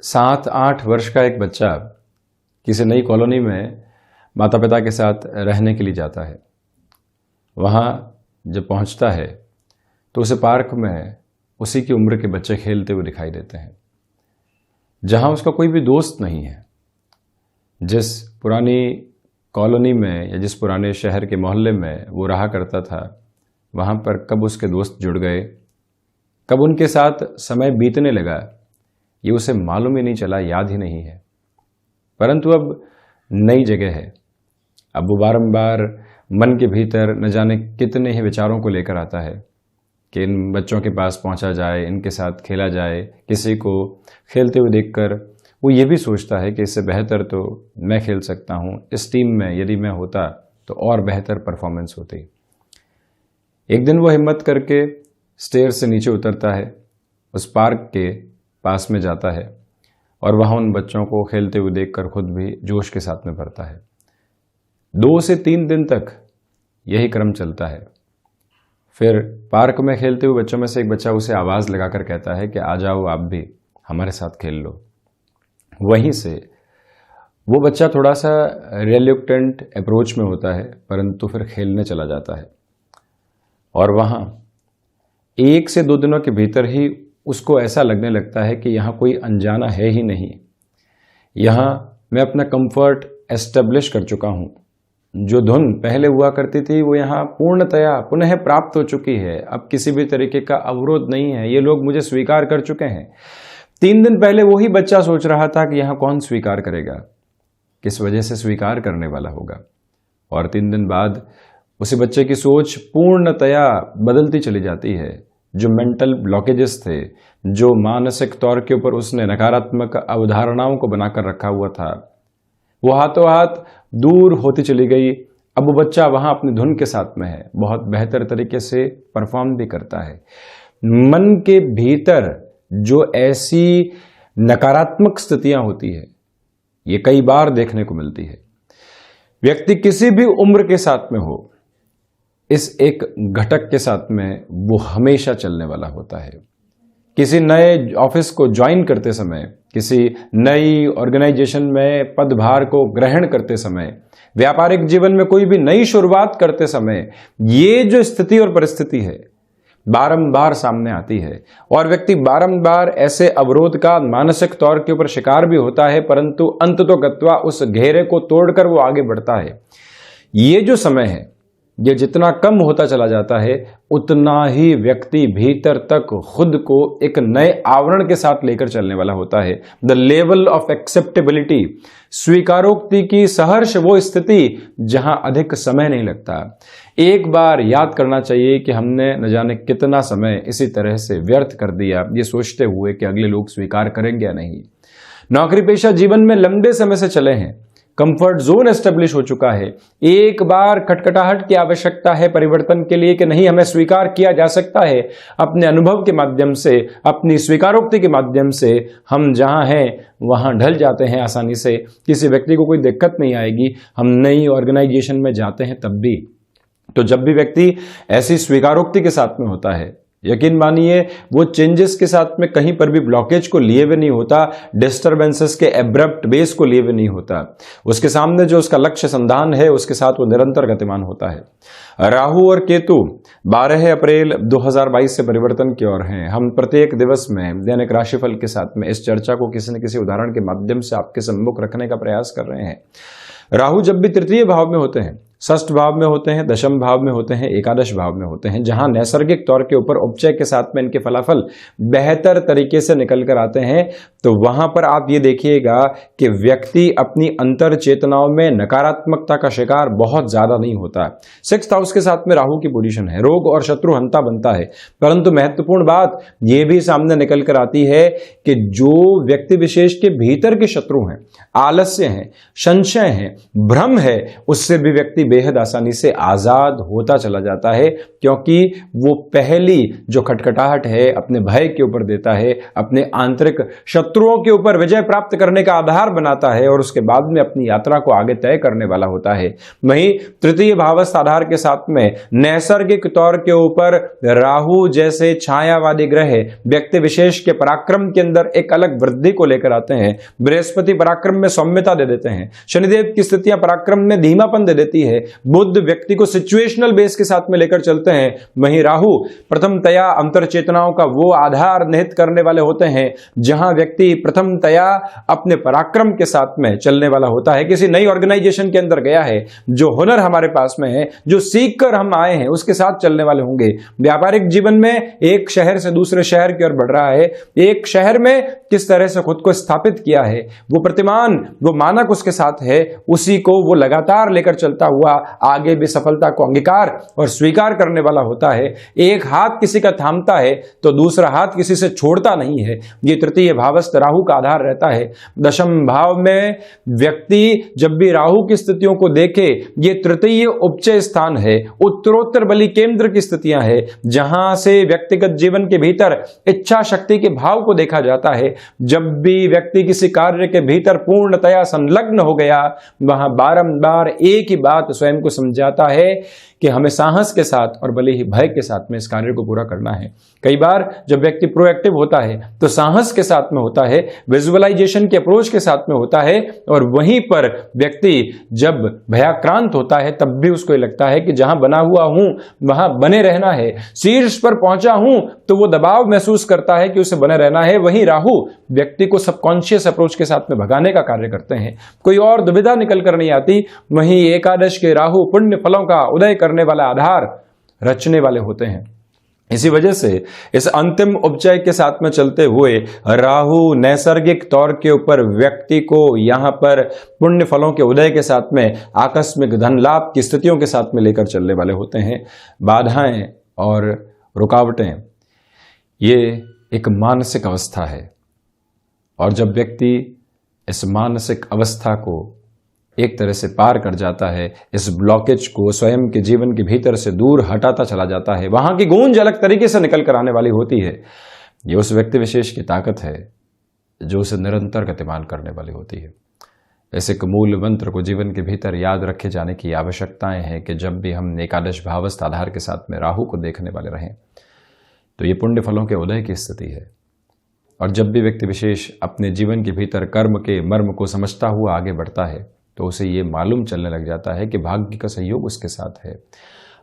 7-8 वर्ष का एक बच्चा किसी नई कॉलोनी में माता पिता के साथ रहने के लिए जाता है। वहाँ जब पहुँचता है तो उसे पार्क में उसी की उम्र के बच्चे खेलते हुए दिखाई देते हैं, जहाँ उसका कोई भी दोस्त नहीं है। जिस पुरानी कॉलोनी में या जिस पुराने शहर के मोहल्ले में वो रहा करता था, वहाँ पर कब उसके दोस्त जुड़ गए, कब उनके साथ समय बीतने लगा, ये उसे मालूम ही नहीं चला, याद ही नहीं है। परंतु अब नई जगह है। अब वो बारंबार मन के भीतर न जाने कितने ही विचारों को लेकर आता है कि इन बच्चों के पास पहुंचा जाए, इनके साथ खेला जाए। किसी को खेलते हुए देखकर वो ये भी सोचता है कि इससे बेहतर तो मैं खेल सकता हूँ, इस टीम में यदि मैं होता तो और बेहतर परफॉर्मेंस होती। एक दिन वो हिम्मत करके स्टेयर से नीचे उतरता है, उस पार्क के पास में जाता है और वहाँ उन बच्चों को खेलते हुए देखकर खुद भी जोश के साथ में भरता है। 2 से 3 दिन तक यही क्रम चलता है। फिर पार्क में खेलते हुए बच्चों में से एक बच्चा उसे आवाज़ लगाकर कहता है कि आ जाओ, आप भी हमारे साथ खेल लो। वहीं से वो बच्चा थोड़ा सा रिलक्टेंट अप्रोच में होता है, परंतु फिर खेलने चला जाता है। और वहाँ 1 से 2 दिनों के भीतर ही उसको ऐसा लगने लगता है कि यहाँ कोई अनजाना है ही नहीं, यहाँ मैं अपना कंफर्ट एस्टेब्लिश कर चुका हूँ। जो धुन पहले हुआ करती थी वो यहाँ पूर्णतया पुनः प्राप्त हो चुकी है। अब किसी भी तरीके का अवरोध नहीं है, ये लोग मुझे स्वीकार कर चुके हैं। 3 दिन पहले वही बच्चा सोच रहा था कि यहाँ कौन स्वीकार करेगा, किस वजह से स्वीकार करने वाला होगा। और 3 दिन बाद उसी बच्चे की सोच पूर्णतया बदलती चली जाती है। जो मेंटल ब्लॉकेजेस थे, जो मानसिक तौर के ऊपर उसने नकारात्मक अवधारणाओं को बनाकर रखा हुआ था, वो हाथों हाथ दूर होती चली गई। अब वो बच्चा वहां अपनी धुन के साथ में है, बहुत बेहतर तरीके से परफॉर्म भी करता है। मन के भीतर जो ऐसी नकारात्मक स्थितियां होती है, ये कई बार देखने को मिलती है। व्यक्ति किसी भी उम्र के साथ में हो, इस एक घटक के साथ में वो हमेशा चलने वाला होता है। किसी नए ऑफिस को ज्वाइन करते समय, किसी नई ऑर्गेनाइजेशन में पदभार को ग्रहण करते समय, व्यापारिक जीवन में कोई भी नई शुरुआत करते समय, ये जो स्थिति और परिस्थिति है बारंबार सामने आती है और व्यक्ति बारंबार ऐसे अवरोध का मानसिक तौर के ऊपर शिकार भी होता है, परंतु अंततोगत्वा उस घेरे को तोड़कर वो आगे बढ़ता है। ये जो समय है, ये जितना कम होता चला जाता है, उतना ही व्यक्ति भीतर तक खुद को एक नए आवरण के साथ लेकर चलने वाला होता है। द लेवल ऑफ एक्सेप्टेबिलिटी, स्वीकारोक्ति की सहर्ष वो स्थिति जहां अधिक समय नहीं लगता। एक बार याद करना चाहिए कि हमने न जाने कितना समय इसी तरह से व्यर्थ कर दिया, ये सोचते हुए कि अगले लोग स्वीकार करेंगे या नहीं। नौकरी पेशा जीवन में लंबे समय से चले हैं, कंफर्ट जोन एस्टेब्लिश हो चुका है। एक बार खटखटाहट की आवश्यकता है परिवर्तन के लिए कि नहीं, हमें स्वीकार किया जा सकता है। अपने अनुभव के माध्यम से, अपनी स्वीकारोक्ति के माध्यम से हम जहां हैं वहां ढल जाते हैं आसानी से। किसी व्यक्ति को कोई दिक्कत नहीं आएगी। हम नई ऑर्गेनाइजेशन में जाते हैं तब भी, तो जब भी व्यक्ति ऐसी स्वीकारोक्ति के साथ में होता है, यकीन मानिए वो चेंजेस के साथ में कहीं पर भी ब्लॉकेज को लिए हुए नहीं होता, डिस्टर्बेंसेस के एब्रप्ट बेस को लिए हुए नहीं होता। उसके सामने जो उसका लक्ष्य संधान है, उसके साथ वो निरंतर गतिमान होता है। राहु और केतु 12 अप्रैल 2022 से परिवर्तन की ओर हैं। हम प्रत्येक दिवस में दैनिक राशिफल के साथ में इस चर्चा को किसी न किसी उदाहरण के माध्यम से आपके सम्मुख रखने का प्रयास कर रहे हैं। राहु जब भी तृतीय भाव में होते हैं, षष्ठ भाव में होते हैं, दशम भाव में होते हैं, एकादश भाव में होते हैं, जहां नैसर्गिक तौर के ऊपर उपचय के साथ में इनके फलाफल बेहतर तरीके से निकल कर आते हैं, तो वहां पर आप ये देखिएगा कि व्यक्ति अपनी अंतर चेतनाओं में नकारात्मकता का शिकार बहुत ज्यादा नहीं होता। 6th हाउस के साथ में राहु की पोजीशन है, रोग और शत्रुहंता बनता है। परंतु महत्वपूर्ण बात यह भी सामने निकल कर आती है कि जो व्यक्ति विशेष के भीतर के शत्रु हैं, आलस्य हैं, संशय है, भ्रम है, उससे भी व्यक्ति बेहद आसानी से आजाद होता चला जाता है, क्योंकि वो पहली जो खटखटाहट है अपने भय के ऊपर देता है, अपने आंतरिक शत्रुओं के ऊपर विजय प्राप्त करने का आधार बनाता है और उसके बाद में अपनी यात्रा को आगे तय करने वाला होता है। वहीं तृतीय भावस्थ आधार के साथ में नैसर्गिक तौर के ऊपर राहु जैसे छायावादी ग्रह व्यक्ति विशेष के पराक्रम के अंदर एक अलग वृद्धि को लेकर आते हैं। बृहस्पति पराक्रम में सौम्यता दे देते हैं, शनिदेव की स्थितियां पराक्रम में धीमापन दे देती है, बुध व्यक्ति को सिचुएशनल बेस के साथ में लेकर चलते हैं। वहीं राहु प्रथमतया अंतर चेतनाओं का वो आधार निहित करने वाले होते हैं जहां व्यक्ति प्रथमतया अपने पराक्रम के साथ में चलने वाला होता है। किसी नई ऑर्गेनाइजेशन के अंदर गया है, जो हुनर हमारे पास में है, जो सीख कर हम आए हैं, उसके साथ चलने वाले होंगे। व्यापारिक जीवन में एक शहर से दूसरे शहर की ओर बढ़ रहा है, एक शहर में किस तरह से खुद को स्थापित किया है, वो प्रतिमान, वो मानक उसके साथ है, उसी को वो लगातार लेकर चलता हुआ आगे भी सफलता को अंगीकार और स्वीकार करने वाला होता है। एक हाथ किसी का थामता है तो दूसरा हाथ किसी से छोड़ता नहीं है। ये तृतीय भावस्थ राहु का आधार रहता है। दशम भाव में व्यक्ति जब भी राहु की स्थितियों को देखे, ये तृतीय उपचय स्थान है, उत्तरोत्तर बलि केंद्र की स्थितियां है, जहां से व्यक्तिगत जीवन के भीतर इच्छा शक्ति के भाव को देखा जाता है। जब भी व्यक्ति किसी कार्य के भीतर पूर्णतया संलग्न हो गया, वहां बारंबार एक ही बात स्वयं को समझाता है कि हमें साहस के साथ और भले ही भय के साथ में इस कार्य को पूरा करना है। कई बार जब व्यक्ति प्रोएक्टिव होता है तो साहस के साथ में होता है, विजुअलाइजेशन के अप्रोच के साथ में होता है, और वहीं पर व्यक्ति जब भयाक्रांत होता है तब भी उसको लगता है कि जहां बना हुआ हूं वहां बने रहना है, शीर्ष पर पहुंचा हूं तो वो दबाव महसूस करता है कि उसे बने रहना है। वहीं राहु व्यक्ति को सबकॉन्शियस अप्रोच के साथ में भगाने का कार्य करते हैं, कोई और दुविधा निकल कर नहीं आती। वहीं एकादश के राहु पुण्य फलों का उदय करने वाला आधार रचने वाले होते हैं। इसी वजह से इस अंतिम उपचय के साथ में चलते हुए राहु नैसर्गिक तौर के ऊपर व्यक्ति को यहां पर पुण्य फलों के उदय के साथ में आकस्मिक धन लाभ की स्थितियों के साथ में लेकर चलने वाले होते हैं। बाधाएं और रुकावटें ये एक मानसिक अवस्था है, और जब व्यक्ति इस मानसिक अवस्था को एक तरह से पार कर जाता है, इस ब्लॉकेज को स्वयं के जीवन के भीतर से दूर हटाता चला जाता है, वहां की गूंज अलग तरीके से निकल कर आने वाली होती है। ये उस व्यक्ति विशेष की ताकत है जो उसे निरंतर गतिमान करने वाली होती है। ऐसे एक मूल मंत्र को जीवन के भीतर याद रखे जाने की आवश्यकताएं हैं कि जब भी हम एकादश भावस्थ आधार के साथ में राहु को देखने वाले रहें तो ये पुण्य फलों के उदय की स्थिति है। और जब भी व्यक्ति विशेष अपने जीवन के भीतर कर्म के मर्म को समझता हुआ आगे बढ़ता है तो उसे ये मालूम चलने लग जाता है कि भाग्य का सहयोग उसके साथ है।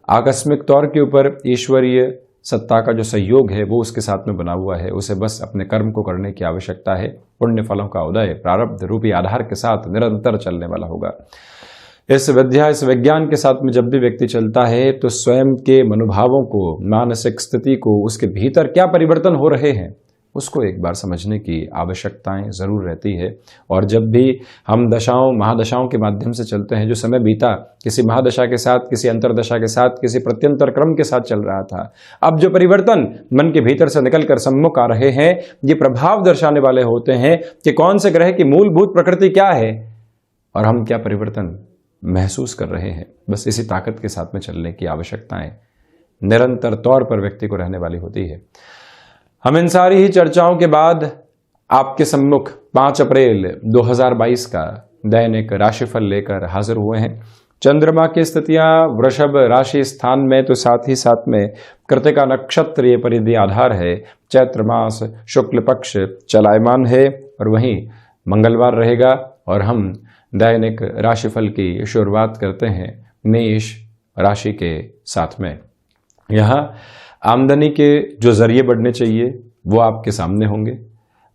आकस्मिक तौर के ऊपर ईश्वरीय सत्ता का जो सहयोग है वो उसके साथ में बना हुआ है। उसे बस अपने कर्म को करने की आवश्यकता है। पुण्य फलों का उदय प्रारब्ध रूपी आधार के साथ निरंतर चलने वाला होगा। इस विद्या, इस विज्ञान के साथ में जब भी व्यक्ति चलता है तो स्वयं के मनोभावों को, मानसिक स्थिति को, उसके भीतर क्या परिवर्तन हो रहे हैं उसको एक बार समझने की आवश्यकताएं जरूर रहती है। और जब भी हम दशाओं महादशाओं के माध्यम से चलते हैं, जो समय बीता किसी महादशा के साथ, किसी अंतरदशा के साथ, किसी प्रत्यंतर क्रम के साथ चल रहा था, अब जो परिवर्तन मन के भीतर से निकलकर सम्मुख आ रहे हैं, ये प्रभाव दर्शाने वाले होते हैं कि कौन से ग्रह की मूलभूत प्रकृति क्या है और हम क्या परिवर्तन महसूस कर रहे हैं। बस इसी ताकत के साथ में चलने की आवश्यकताएं निरंतर तौर पर व्यक्ति को रहने वाली होती है। हम इन सारी ही चर्चाओं के बाद आपके सम्मुख 5 अप्रैल 2022 का दैनिक राशिफल लेकर हाजिर हुए हैं। चंद्रमा की स्थितियां वृषभ राशि स्थान में, तो साथ ही साथ में कृतिका नक्षत्र ये परिधि आधार है। चैत्र मास शुक्ल पक्ष चलायमान है और वहीं मंगलवार रहेगा। और हम दैनिक राशिफल की शुरुआत करते हैं मेष राशि के साथ में। यहाँ आमदनी के जो जरिए बढ़ने चाहिए वो आपके सामने होंगे।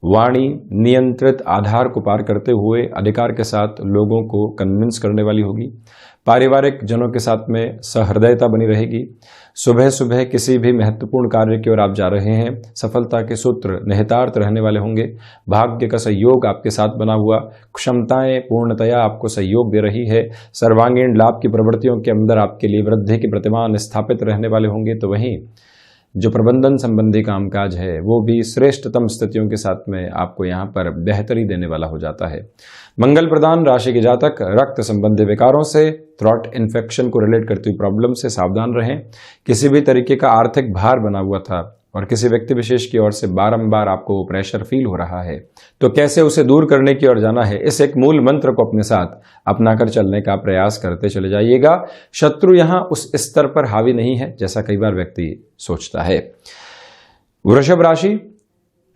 वाणी नियंत्रित आधार को पार करते हुए अधिकार के साथ लोगों को कन्विंस करने वाली होगी। पारिवारिक जनों के साथ में सहृदयता बनी रहेगी। सुबह सुबह किसी भी महत्वपूर्ण कार्य की ओर आप जा रहे हैं, सफलता के सूत्र निहितार्थ रहने वाले होंगे। भाग्य का सहयोग आपके साथ बना हुआ, क्षमताएं पूर्णतया आपको सहयोग दे रही है। सर्वांगीण लाभ की प्रवृत्तियों के अंदर आपके लिए वृद्धि के प्रतिमान स्थापित रहने वाले होंगे। तो वहीं जो प्रबंधन संबंधी कामकाज है वो भी श्रेष्ठतम स्थितियों के साथ में आपको यहाँ पर बेहतरी देने वाला हो जाता है। मंगल प्रदान राशि के जातक रक्त संबंधी विकारों से, थ्रोट इन्फेक्शन को रिलेट करती हुई प्रॉब्लम से सावधान रहें। किसी भी तरीके का आर्थिक भार बना हुआ था और किसी व्यक्ति विशेष की ओर से बारंबार आपको प्रेशर फील हो रहा है, तो कैसे उसे दूर करने की ओर जाना है, इस एक मूल मंत्र को अपने साथ अपनाकर चलने का प्रयास करते चले जाइएगा। शत्रु यहां उस स्तर पर हावी नहीं है जैसा कई बार व्यक्ति सोचता है। वृषभ राशि,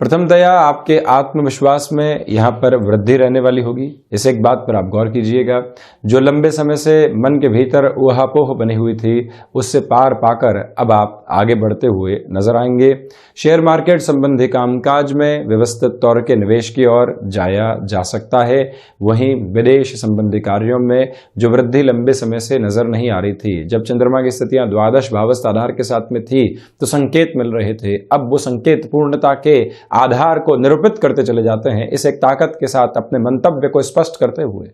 प्रथमतया आपके आत्मविश्वास में यहां पर वृद्धि रहने वाली होगी। इस एक बात पर आप गौर कीजिएगा, जो लंबे समय से मन के भीतर ऊहापोह बनी हुई थी उससे पार पाकर अब आप आगे बढ़ते हुए नजर आएंगे। शेयर मार्केट संबंधी कामकाज में व्यवस्थित तौर के निवेश की ओर जाया जा सकता है। वहीं विदेश संबंधी कार्यों में जो वृद्धि लंबे समय से नजर नहीं आ रही थी, जब चंद्रमा की स्थितियां द्वादश भावस्थ आधार के साथ में थी तो संकेत मिल रहे थे, अब वो संकेत पूर्णता के आधार को निरूपित करते चले जाते हैं। इस एक ताकत के साथ अपने मंतव्य को स्पष्ट करते हुए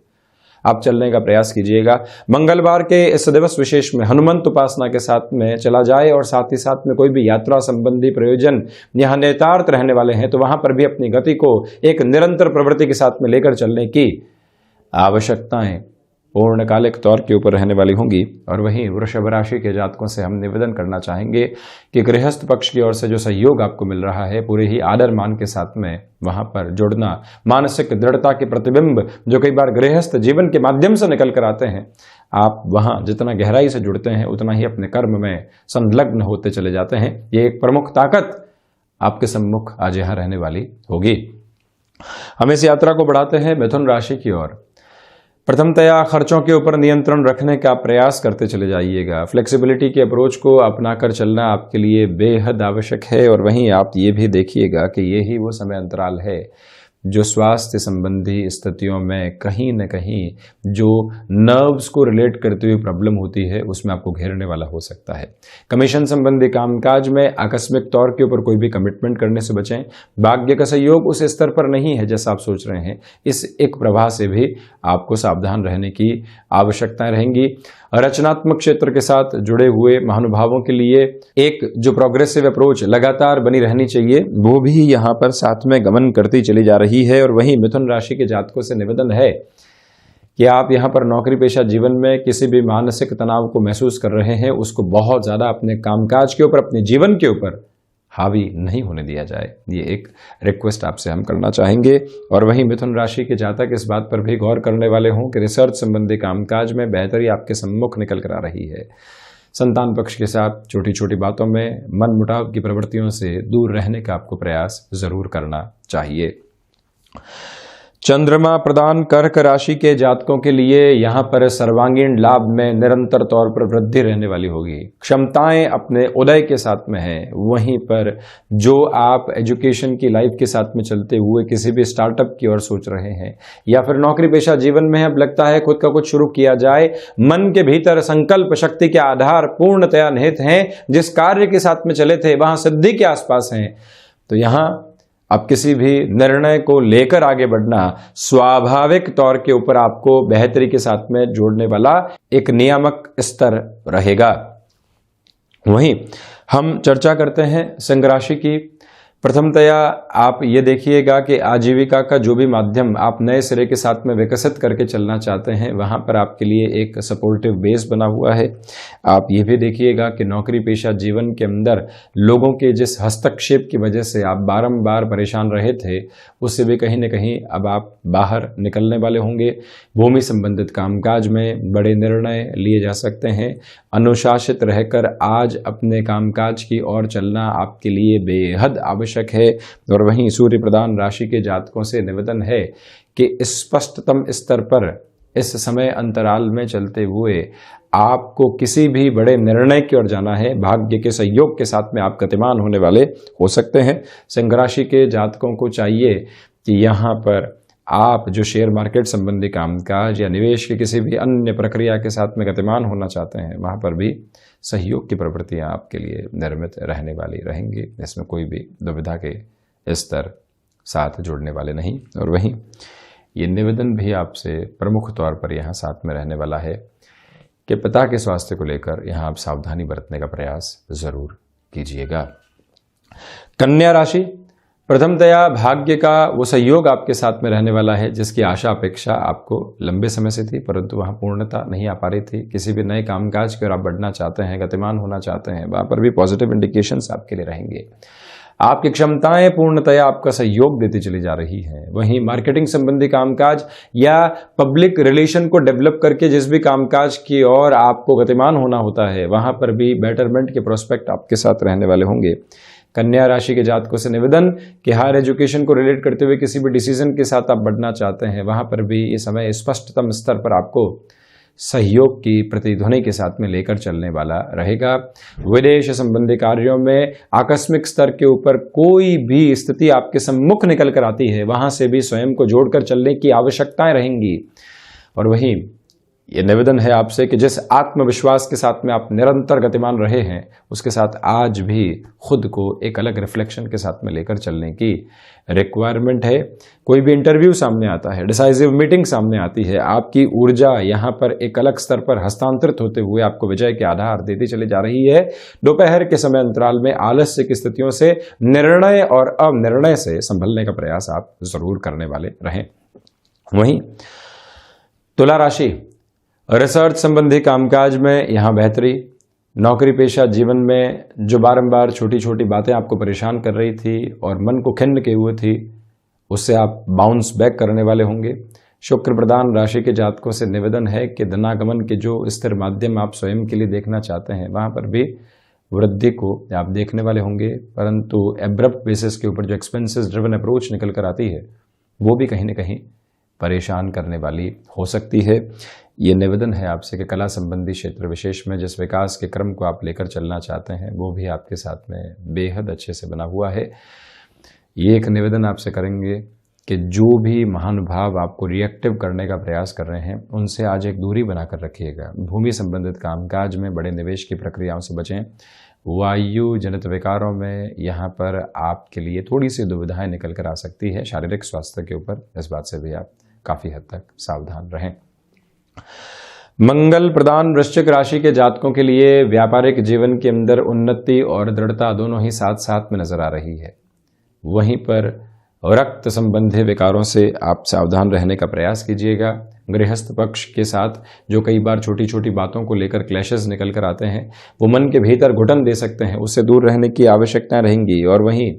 आप चलने का प्रयास कीजिएगा। मंगलवार के इस दिवस विशेष में हनुमंत उपासना के साथ में चला जाए और साथ ही साथ में कोई भी यात्रा संबंधी प्रयोजन यहाँ नेतार्थ रहने वाले हैं तो वहां पर भी अपनी गति को एक निरंतर प्रवृत्ति के साथ में लेकर चलने की आवश्यकताएं पूर्णकालिक तौर के ऊपर रहने वाली होंगी। और वहीं वृषभ राशि के जातकों से हम निवेदन करना चाहेंगे कि गृहस्थ पक्ष की ओर से जो सहयोग आपको मिल रहा है पूरे ही आदर मान के साथ में वहां पर जुड़ना, मानसिक दृढ़ता के प्रतिबिंब जो कई बार गृहस्थ जीवन के माध्यम से निकल कर आते हैं, आप वहां जितना गहराई से जुड़ते हैं उतना ही अपने कर्म में संलग्न होते चले जाते हैं। ये एक प्रमुख ताकत आपके सम्मुख आज यहां रहने वाली होगी। हम इस यात्रा को बढ़ाते हैं मिथुन राशि की ओर। प्रथमतया खर्चों के ऊपर नियंत्रण रखने का प्रयास करते चले जाइएगा। फ्लेक्सिबिलिटी के अप्रोच को अपनाकर चलना आपके लिए बेहद आवश्यक है। और वहीं आप ये भी देखिएगा कि यही वो समय अंतराल है जो स्वास्थ्य संबंधी स्थितियों में कहीं न कहीं जो नर्व्स को रिलेट करती हुई प्रॉब्लम होती है उसमें आपको घेरने वाला हो सकता है। कमीशन संबंधी कामकाज में आकस्मिक तौर के ऊपर कोई भी कमिटमेंट करने से बचें। भाग्य का सहयोग उस स्तर पर नहीं है जैसा आप सोच रहे हैं, इस एक प्रवाह से भी आपको सावधान रहने की आवश्यकताएं रहेंगी। रचनात्मक क्षेत्र के साथ जुड़े हुए महानुभावों के लिए एक जो प्रोग्रेसिव अप्रोच लगातार बनी रहनी चाहिए वो भी यहाँ पर साथ में गमन करती चली जा रही है। और वहीं मिथुन राशि के जातकों से निवेदन है कि आप यहाँ पर नौकरी पेशा जीवन में किसी भी मानसिक तनाव को महसूस कर रहे हैं उसको बहुत ज़्यादा अपने कामकाज के ऊपर, अपने जीवन के ऊपर हावी नहीं होने दिया जाए। ये एक रिक्वेस्ट आपसे हम करना चाहेंगे। और वहीं मिथुन राशि के जातक इस बात पर भी गौर करने वाले हों कि रिसर्च संबंधी कामकाज में बेहतरी आपके सम्मुख निकल कर आ रही है। संतान पक्ष के साथ छोटी छोटी बातों में मनमुटाव की प्रवृत्तियों से दूर रहने का आपको प्रयास जरूर करना चाहिए। चंद्रमा प्रदान कर्क राशि के जातकों के लिए यहाँ पर सर्वांगीण लाभ में निरंतर तौर पर वृद्धि रहने वाली होगी। क्षमताएं अपने उदय के साथ में हैं। वहीं पर जो आप एजुकेशन की लाइफ के साथ में चलते हुए किसी भी स्टार्टअप की ओर सोच रहे हैं या फिर नौकरी पेशा जीवन में अब लगता है खुद का कुछ शुरू किया जाए, मन के भीतर संकल्प शक्ति के आधार पूर्णतया निहित हैं। जिस कार्य के साथ में चले थे वहां सिद्धि के आसपास हैं, तो यहाँ अब किसी भी निर्णय को लेकर आगे बढ़ना स्वाभाविक तौर के ऊपर आपको बेहतरी के साथ में जोड़ने वाला एक नियामक स्तर रहेगा। वहीं हम चर्चा करते हैं सिंह राशि की। प्रथमतया आप ये देखिएगा कि आजीविका का जो भी माध्यम आप नए सिरे के साथ में विकसित करके चलना चाहते हैं वहाँ पर आपके लिए एक सपोर्टिव बेस बना हुआ है। आप ये भी देखिएगा कि नौकरी पेशा जीवन के अंदर लोगों के जिस हस्तक्षेप की वजह से आप बारंबार परेशान रहे थे उससे भी कहीं न कहीं अब आप बाहर निकलने वाले होंगे। भूमि संबंधित कामकाज में बड़े निर्णय लिए जा सकते हैं। अनुशासित रहकर आज अपने कामकाज की ओर चलना आपके लिए बेहद आवश्यक है। और वहीं सूर्य प्रधान राशि के जातकों से निवेदन है कि स्पष्टतम स्तर पर इस समय अंतराल में चलते हुए आपको किसी भी बड़े निर्णय की ओर जाना है। भाग्य के सहयोग के साथ में आप गतिमान होने वाले हो सकते हैं। सिंह राशि के जातकों को चाहिए कि यहाँ पर आप जो शेयर मार्केट संबंधी कामकाज या निवेश की किसी भी अन्य प्रक्रिया के साथ में गतिमान होना चाहते हैं वहाँ पर भी सहयोग की प्रवृत्तियाँ आपके लिए निर्मित रहने वाली रहेंगी। इसमें कोई भी दुविधा के स्तर साथ जुड़ने वाले नहीं। और वहीं ये निवेदन भी आपसे प्रमुख तौर पर यहाँ साथ में रहने वाला है कि पिता के स्वास्थ्य को लेकर यहाँ आप सावधानी बरतने का प्रयास ज़रूर कीजिएगा। कन्या राशि, प्रथमतया भाग्य का वो सहयोग आपके साथ में रहने वाला है जिसकी आशा अपेक्षा आपको लंबे समय से थी, परंतु वहां पूर्णता नहीं आ पा रही थी। किसी भी नए कामकाज की ओर आप बढ़ना चाहते हैं, गतिमान होना चाहते हैं, वहां पर भी पॉजिटिव इंडिकेशंस आपके लिए रहेंगे। आपकी क्षमताएं पूर्णतया आपका सहयोग देती चली जा रही हैं। वहीं मार्केटिंग संबंधी कामकाज या पब्लिक रिलेशन को डेवलप करके जिस भी कामकाज की ओर आपको गतिमान होना होता है, वहां पर भी बेटरमेंट के प्रोस्पेक्ट आपके साथ रहने वाले होंगे। कन्या राशि के जातकों से निवेदन कि हायर एजुकेशन को रिलेट करते हुए किसी भी डिसीजन के साथ आप बढ़ना चाहते हैं, वहां पर भी ये समय स्पष्टतम स्तर पर आपको सहयोग की प्रतिध्वनि के साथ में लेकर चलने वाला रहेगा। विदेश संबंधी कार्यों में आकस्मिक स्तर के ऊपर कोई भी स्थिति आपके सम्मुख निकल कर आती है, वहां से भी स्वयं को जोड़कर चलने की आवश्यकताएं रहेंगी। और वहीं ये निवेदन है आपसे कि जिस आत्मविश्वास के साथ में आप निरंतर गतिमान रहे हैं, उसके साथ आज भी खुद को एक अलग रिफ्लेक्शन के साथ में लेकर चलने की रिक्वायरमेंट है। कोई भी इंटरव्यू सामने आता है, डिसाइसिव मीटिंग सामने आती है, आपकी ऊर्जा यहाँ पर एक अलग स्तर पर हस्तांतरित होते हुए आपको विजय के आधार देती चली जा रही है। दोपहर के समय अंतराल में आलस्य की स्थितियों से निर्णय और अनिर्णय से संभलने का प्रयास आप जरूर करने वाले रहें। वहीं तुला राशि, रिसर्च संबंधी कामकाज में यहाँ बेहतरी, नौकरी पेशा जीवन में जो बारंबार छोटी छोटी बातें आपको परेशान कर रही थी और मन को खिन्न किए हुए थी, उससे आप बाउंस बैक करने वाले होंगे। शुक्र प्रधान राशि के जातकों से निवेदन है कि धनागमन के जो स्थिर माध्यम आप स्वयं के लिए देखना चाहते हैं, वहां पर भी वृद्धि को आप देखने वाले होंगे, परंतु एब्रप्ट बेसिस के ऊपर जो एक्सपेंसेस ड्रिवन अप्रोच निकल कर आती है, वो भी कहीं ना कहीं परेशान करने वाली हो सकती है। ये निवेदन है आपसे कि कला संबंधी क्षेत्र विशेष में जिस विकास के क्रम को आप लेकर चलना चाहते हैं, वो भी आपके साथ में बेहद अच्छे से बना हुआ है। ये एक निवेदन आपसे करेंगे कि जो भी महानुभाव आपको रिएक्टिव करने का प्रयास कर रहे हैं, उनसे आज एक दूरी बनाकर रखिएगा। भूमि संबंधित कामकाज में बड़े निवेश की प्रक्रियाओं से बचें। वायु जनित विकारों में यहाँ पर आपके लिए थोड़ी सी दुविधाएं निकल कर आ सकती है। शारीरिक स्वास्थ्य के ऊपर इस बात से भी आप काफी हद तक सावधान रहें। मंगल प्रदान वृश्चिक राशि के जातकों के लिए व्यापारिक जीवन के अंदर उन्नति और दृढ़ता दोनों ही साथ साथ में नजर आ रही है। वहीं पर रक्त संबंधी विकारों से आप सावधान रहने का प्रयास कीजिएगा। गृहस्थ पक्ष के साथ जो कई बार छोटी छोटी बातों को लेकर क्लैशेस निकल कर आते हैं, वो मन के भीतर घुटन दे सकते हैं, उससे दूर रहने की आवश्यकता रहेंगी। और वहीं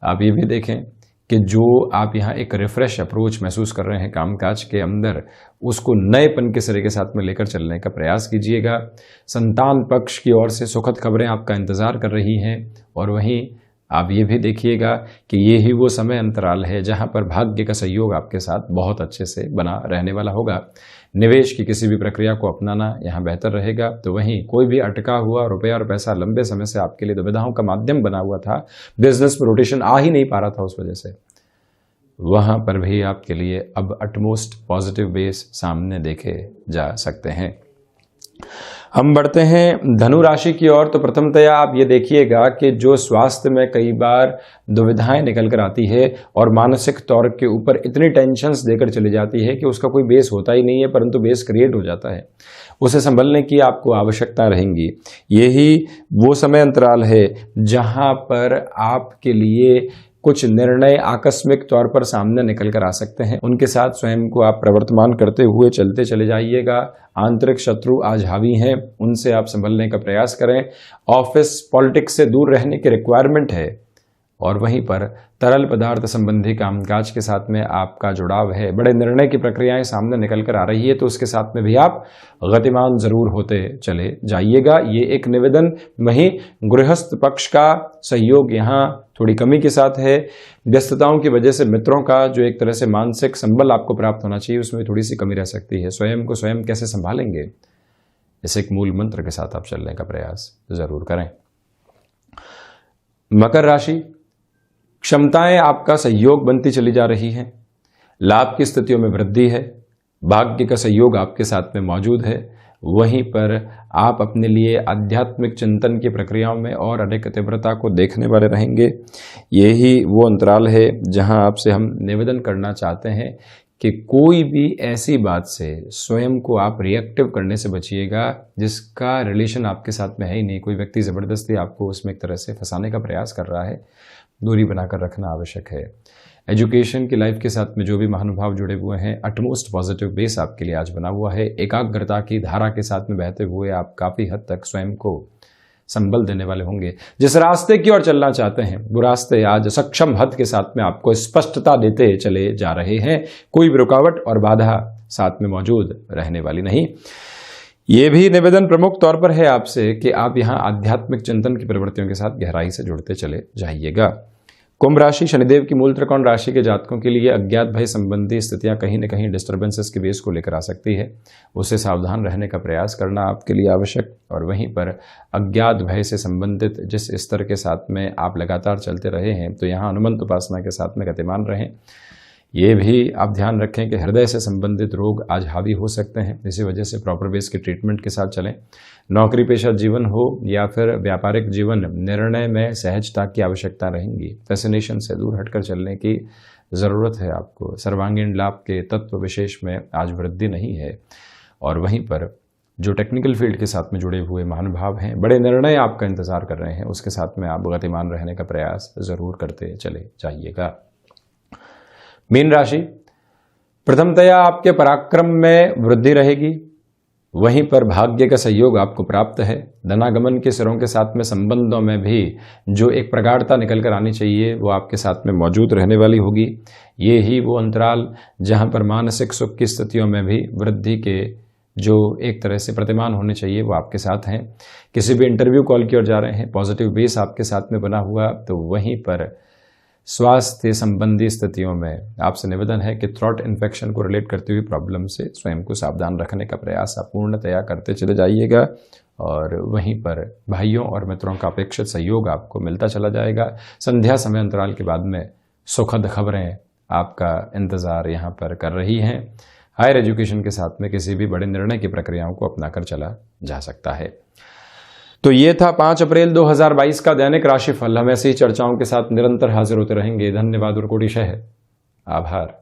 आप ये भी देखें कि जो आप यहाँ एक रिफ्रेश अप्रोच महसूस कर रहे हैं कामकाज के अंदर, उसको नएपन के सिरे के साथ में लेकर चलने का प्रयास कीजिएगा। संतान पक्ष की ओर से सुखद खबरें आपका इंतजार कर रही हैं। और वहीं आप ये भी देखिएगा कि ये ही वो समय अंतराल है जहां पर भाग्य का सहयोग आपके साथ बहुत अच्छे से बना रहने वाला होगा। निवेश की किसी भी प्रक्रिया को अपनाना यहाँ बेहतर रहेगा। तो वहीं कोई भी अटका हुआ रुपया और पैसा लंबे समय से आपके लिए दुविधाओं का माध्यम बना हुआ था, बिजनेस में रोटेशन आ ही नहीं पा रहा था उस वजह से, वहां पर भी आपके लिए अब अटमोस्ट पॉजिटिव बेस सामने देखे जा सकते हैं। हम बढ़ते हैं धनु राशि की ओर। तो प्रथमतया आप ये देखिएगा कि जो स्वास्थ्य में कई बार दुविधाएं निकल कर आती है और मानसिक तौर के ऊपर इतनी टेंशन्स देकर चली जाती है कि उसका कोई बेस होता ही नहीं है, परंतु बेस क्रिएट हो जाता है, उसे संभलने की आपको आवश्यकता रहेंगी। यही वो समय अंतराल है जहां पर आपके लिए कुछ निर्णय आकस्मिक तौर पर सामने निकल कर आ सकते हैं। उनके साथ स्वयं को आप प्रवर्तमान करते हुए चलते चले जाइएगा। आंतरिक शत्रु आज हावी हैं, उनसे आप संभलने का प्रयास करें। ऑफिस पॉलिटिक्स से दूर रहने की रिक्वायरमेंट है। और वहीं पर तरल पदार्थ संबंधी कामकाज के साथ में आपका जुड़ाव है। बड़े निर्णय की प्रक्रियाएं सामने निकल कर आ रही है, तो उसके साथ में भी आप गतिमान जरूर होते चले जाइएगा। ये एक निवेदन। वहीं गृहस्थ पक्ष का सहयोग यहाँ थोड़ी कमी के साथ है। व्यस्तताओं की वजह से मित्रों का जो एक तरह से मानसिक संबल आपको प्राप्त होना चाहिए, उसमें थोड़ी सी कमी रह सकती है। स्वयं को स्वयं कैसे संभालेंगे, इस एक मूल मंत्र के साथ आप चलने का प्रयास जरूर करें। मकर राशि, क्षमताएं आपका सहयोग बनती चली जा रही हैं। लाभ की स्थितियों में वृद्धि है। भाग्य का सहयोग आपके साथ में मौजूद है। वहीं पर आप अपने लिए आध्यात्मिक चिंतन की प्रक्रियाओं में और अधिक तीव्रता को देखने वाले रहेंगे। यही वो अंतराल है जहां आपसे हम निवेदन करना चाहते हैं कि कोई भी ऐसी बात से स्वयं को आप रिएक्टिव करने से बचिएगा जिसका रिलेशन आपके साथ में है ही नहीं। कोई व्यक्ति ज़बरदस्ती आपको उसमें एक तरह से फंसाने का प्रयास कर रहा है, दूरी बनाकर रखना आवश्यक है। एजुकेशन की लाइफ के साथ में जो भी महानुभाव जुड़े हुए हैं, अटमोस्ट पॉजिटिव बेस आपके लिए आज बना हुआ है। एकाग्रता की धारा के साथ में बहते हुए आप काफ़ी हद तक स्वयं को संबल देने वाले होंगे। जिस रास्ते की ओर चलना चाहते हैं वो रास्ते आज सक्षम हद के साथ में आपको स्पष्टता देते चले जा रहे हैं। कोई भी रुकावट और बाधा साथ में मौजूद रहने वाली नहीं। ये भी निवेदन प्रमुख तौर पर है आपसे कि आप यहाँ आध्यात्मिक चिंतन की प्रवृत्तियों के साथ गहराई से जुड़ते चले जाइएगा। कुंभ राशि शनिदेव की मूल त्रिकोण राशि के जातकों के लिए अज्ञात भय संबंधी स्थितियां कहीं न कहीं डिस्टर्बेंसेस के बेस को लेकर आ सकती है। उससे सावधान रहने का प्रयास करना आपके लिए आवश्यक। और वहीं पर अज्ञात भय से संबंधित जिस स्तर के साथ में आप लगातार चलते रहे हैं, तो यहाँ हनुमंत उपासना के साथ में गतिमान रहें। ये भी आप ध्यान रखें कि हृदय से संबंधित रोग आज हावी हो सकते हैं, इसी वजह से प्रॉपर बेस के ट्रीटमेंट के साथ चलें। नौकरी पेशा जीवन हो या फिर व्यापारिक जीवन, निर्णय में सहजता की आवश्यकता रहेंगी। फैसिनेशन से दूर हटकर चलने की ज़रूरत है आपको। सर्वांगीण लाभ के तत्व विशेष में आज वृद्धि नहीं है। और वहीं पर जो टेक्निकल फील्ड के साथ में जुड़े हुए महानुभाव हैं, बड़े निर्णय आपका इंतज़ार कर रहे हैं, उसके साथ में आप गतिमान रहने का प्रयास ज़रूर करते चले जाइएगा। मीन राशि, प्रथमतया आपके पराक्रम में वृद्धि रहेगी। वहीं पर भाग्य का सहयोग आपको प्राप्त है। धनागमन के सिरों के साथ में संबंधों में भी जो एक प्रगाढ़ता निकल कर आनी चाहिए वो आपके साथ में मौजूद रहने वाली होगी। ये ही वो अंतराल जहां पर मानसिक सुख की स्थितियों में भी वृद्धि के जो एक तरह से प्रतिमान होने चाहिए वो आपके साथ हैं। किसी भी इंटरव्यू कॉल की ओर जा रहे हैं, पॉजिटिव बेस आपके साथ में बना हुआ, तो वहीं पर स्वास्थ्य संबंधी स्थितियों में आपसे निवेदन है कि थ्रोट इन्फेक्शन को रिलेट करती हुई प्रॉब्लम से स्वयं को सावधान रखने का प्रयास आप पूर्णतया करते चले जाइएगा। और वहीं पर भाइयों और मित्रों का अपेक्षित सहयोग आपको मिलता चला जाएगा। संध्या समय अंतराल के बाद में सुखद खबरें आपका इंतज़ार यहाँ पर कर रही हैं। हायर एजुकेशन के साथ में किसी भी बड़े निर्णय की प्रक्रियाओं को अपनाकर चला जा सकता है। तो ये था 5 अप्रैल 2022 का दैनिक राशिफल। हम ऐसी चर्चाओं के साथ निरंतर हाजिर होते रहेंगे। धन्यवाद और कोटिशः आभार।